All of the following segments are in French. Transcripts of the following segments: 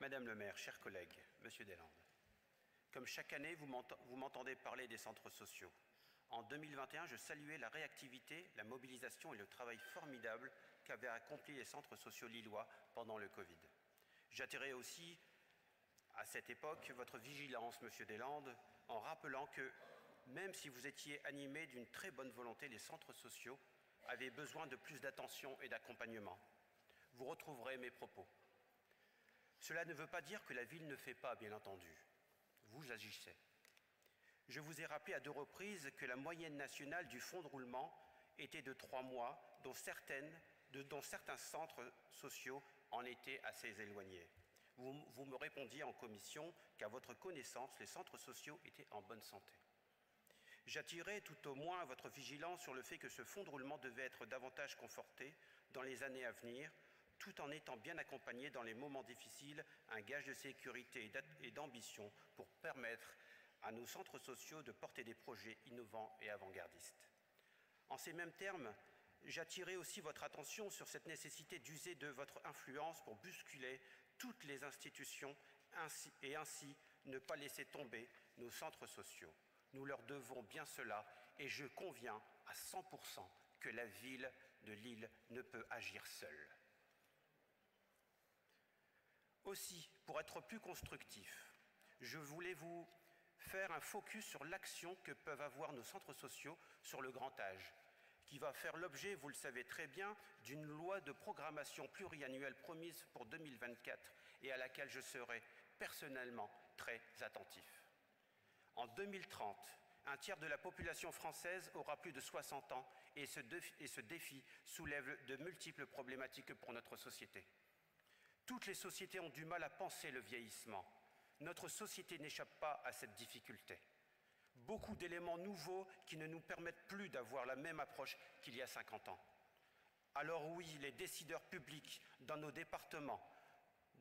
Madame le maire, chers collègues, Monsieur Deslandes, comme chaque année, vous m'entendez parler des centres sociaux. En 2021, je saluais la réactivité, la mobilisation et le travail formidable qu'avaient accompli les centres sociaux lillois pendant le Covid. J'attirais aussi, à cette époque, votre vigilance, Monsieur Deslandes, en rappelant que, même si vous étiez animé d'une très bonne volonté, les centres sociaux avaient besoin de plus d'attention et d'accompagnement. Vous retrouverez mes propos. Cela ne veut pas dire que la ville ne fait pas, bien entendu. Vous agissez. Je vous ai rappelé à 2 reprises que la moyenne nationale du fonds de roulement était de 3 mois, dont certains centres sociaux en étaient assez éloignés. Vous me répondiez en commission qu'à votre connaissance, les centres sociaux étaient en bonne santé. J'attirais tout au moins votre vigilance sur le fait que ce fonds de roulement devait être davantage conforté dans les années à venir, tout en étant bien accompagné dans les moments difficiles, un gage de sécurité et d'ambition pour permettre à nos centres sociaux de porter des projets innovants et avant-gardistes. En ces mêmes termes, j'attirais aussi votre attention sur cette nécessité d'user de votre influence pour bousculer toutes les institutions et ainsi ne pas laisser tomber nos centres sociaux. Nous leur devons bien cela et je conviens à 100% que la ville de Lille ne peut agir seule. Aussi, pour être plus constructif, je voulais vous faire un focus sur l'action que peuvent avoir nos centres sociaux sur le grand âge, qui va faire l'objet, vous le savez très bien, d'une loi de programmation pluriannuelle promise pour 2024 et à laquelle je serai personnellement très attentif. En 2030, un tiers de la population française aura plus de 60 ans et ce défi soulève de multiples problématiques pour notre société. Toutes les sociétés ont du mal à penser le vieillissement. Notre société n'échappe pas à cette difficulté. Beaucoup d'éléments nouveaux qui ne nous permettent plus d'avoir la même approche qu'il y a 50 ans. Alors oui, les décideurs publics dans nos départements,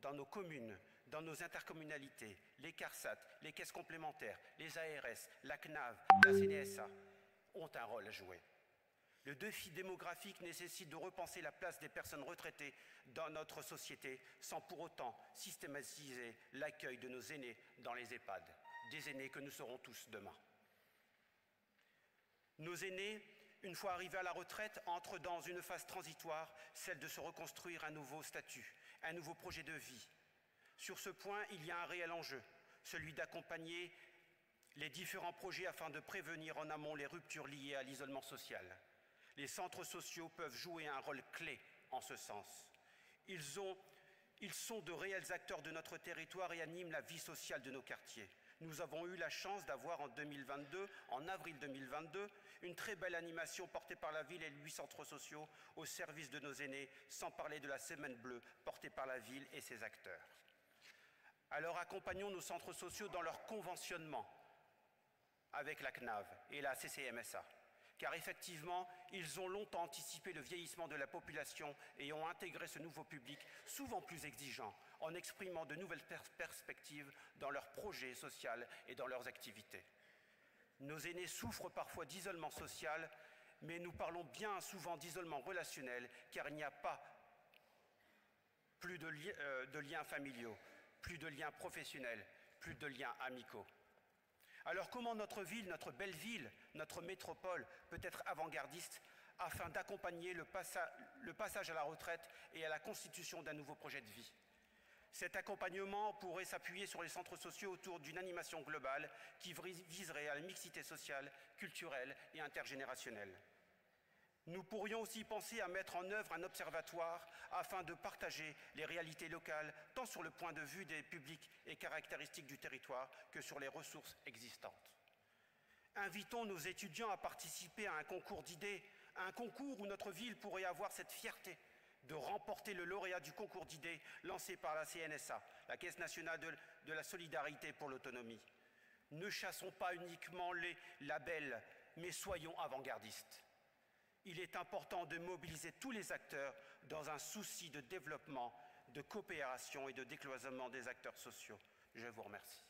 dans nos communes, dans nos intercommunalités, les CARSAT, les caisses complémentaires, les ARS, la CNAV, la CNSA ont un rôle à jouer. Le défi démographique nécessite de repenser la place des personnes retraitées dans notre société sans pour autant systématiser l'accueil de nos aînés dans les EHPAD, des aînés que nous serons tous demain. Nos aînés, une fois arrivés à la retraite, entrent dans une phase transitoire, celle de se reconstruire un nouveau statut, un nouveau projet de vie. Sur ce point, il y a un réel enjeu, celui d'accompagner les différents projets afin de prévenir en amont les ruptures liées à l'isolement social. Les centres sociaux peuvent jouer un rôle clé en ce sens. Ils sont de réels acteurs de notre territoire et animent la vie sociale de nos quartiers. Nous avons eu la chance d'avoir en avril 2022, une très belle animation portée par la ville et 8 centres sociaux au service de nos aînés, sans parler de la Semaine bleue portée par la ville et ses acteurs. Alors accompagnons nos centres sociaux dans leur conventionnement avec la CNAV et la CCMSA. Car effectivement, ils ont longtemps anticipé le vieillissement de la population et ont intégré ce nouveau public souvent plus exigeant en exprimant de nouvelles perspectives dans leurs projets sociaux et dans leurs activités. Nos aînés souffrent parfois d'isolement social, mais nous parlons bien souvent d'isolement relationnel car il n'y a pas plus de liens familiaux, plus de liens professionnels, plus de liens amicaux. Alors comment notre ville, notre belle ville, notre métropole peut être avant-gardiste afin d'accompagner le passage à la retraite et à la constitution d'un nouveau projet de vie? Cet accompagnement pourrait s'appuyer sur les centres sociaux autour d'une animation globale qui viserait à la mixité sociale, culturelle et intergénérationnelle. Nous pourrions aussi penser à mettre en œuvre un observatoire afin de partager les réalités locales, tant sur le point de vue des publics et caractéristiques du territoire que sur les ressources existantes. Invitons nos étudiants à participer à un concours d'idées, un concours où notre ville pourrait avoir cette fierté de remporter le lauréat du concours d'idées lancé par la CNSA, la Caisse nationale de la solidarité pour l'autonomie. Ne chassons pas uniquement les labels, mais soyons avant-gardistes. Il est important de mobiliser tous les acteurs dans un souci de développement, de coopération et de décloisonnement des acteurs sociaux. Je vous remercie.